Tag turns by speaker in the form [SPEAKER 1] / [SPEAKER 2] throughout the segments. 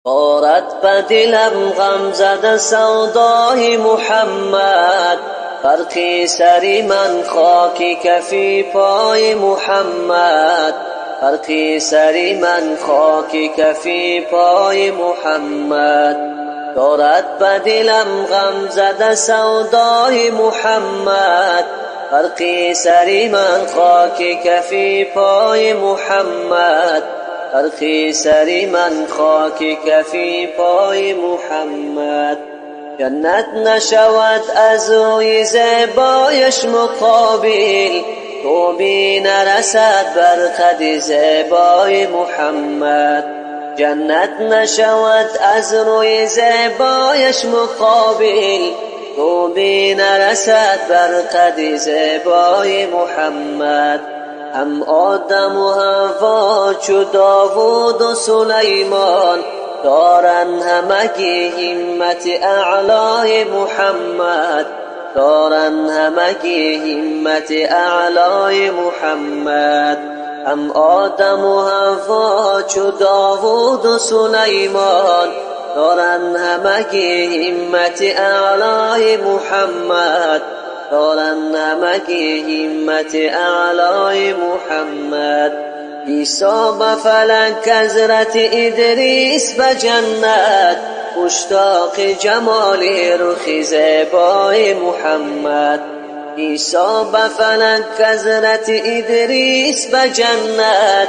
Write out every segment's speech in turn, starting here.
[SPEAKER 1] بارد به دلم غم زده سودای محمد، فرقی سری من خاکی کفی پای محمد، فرقی سری من خاکی کفی پای محمد. دارد به دلم غم زده سودای محمد، فرقی سری من خاکی کفی پای محمد، فرقی سری من خاکی کفی پای محمد. جنت نشود از روی زیبایش مقابل، توبی نرسد بر قد زیبای محمد. جنت نشود از روی زیبایش مقابل، توبی نرسد بر قد زیبای محمد. هم آدم و حوا چو داوود و سلیمان، دارن همگی همت اعلای محمد، دارن همگی همت اعلای محمد. هم آدم و حوا چو داوود و سلیمان، دارن همگی همت اعلای محمد، دارن همگی همت اعلای محمد. عیسی به فلک حضرت ادریس به جنت، مشتاق جمال رخ زیبای محمد. عیسی به فلک حضرت ادریس به جنت،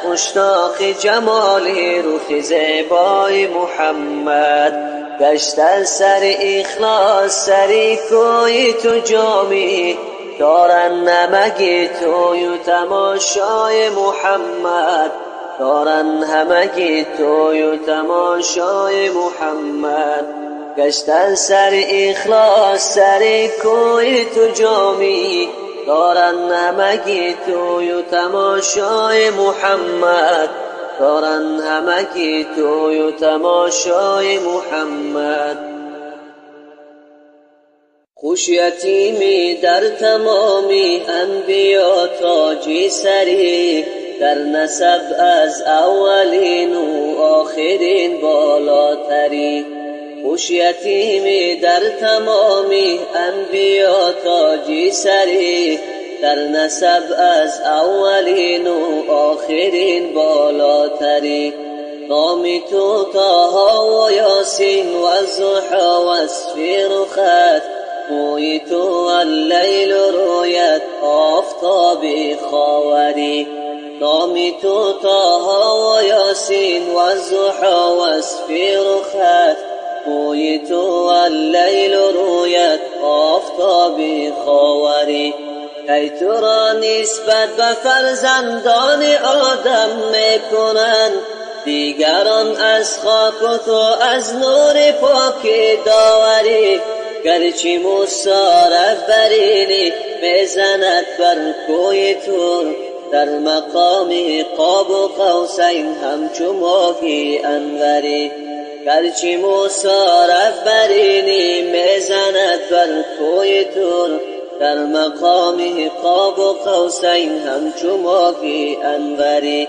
[SPEAKER 1] مشتاق جمال رخ زیبای محمد. گشت از سر اخلاص سری کوی تو جامی، دارن همگی توی و تماشای محمد، دارن همگی توی و تماشای محمد. گشت از سر اخلاص سری کوی تو جامی، دارن همگی توی و تماشای محمد، دارن همگی توی و تماشای محمد. خوش یتیمی در تمامی انبیا تاجی سری، در نسب از اولین و آخرین بالاتری. خوش یتیمی در تمامی انبیا تاجی سری، در نسب از اولین و آخرین بالاتری. نامی تو طه و یاسین و الضحی و اسفیر و خط، موی تو اللیل و رویت آفتاب خاوری. نامی تو طه و یاسین و الضحی و اسفیر و خط، موی تو اللیل و رویت آفتاب خاوری. ای تو را نسبت به فرزندان آدم میکنند، دیگران از خاک و تو از نور پاک داوری. گرچه موسی رهبرینی میزند بر کوی تور، در مقام قاب و قوسین همچو ماهی انوری. گرچه موسی رهبرینی میزند بر کوی تور، در مقام قاب و قوسین همچو ماهی انوری.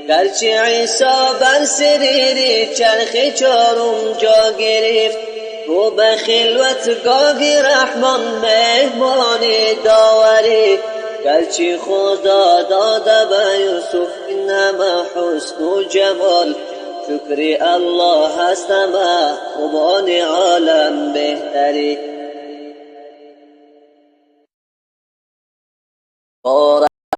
[SPEAKER 1] گرچه عیسی بر سریر چرخ چارم جا گرفت، تو به خلوتگاه رحمان مهمانی داوری. گرچه خدا داده به یوسف این همه حسن و جمال، شکر الله هست همه خوبان عالم بهتری.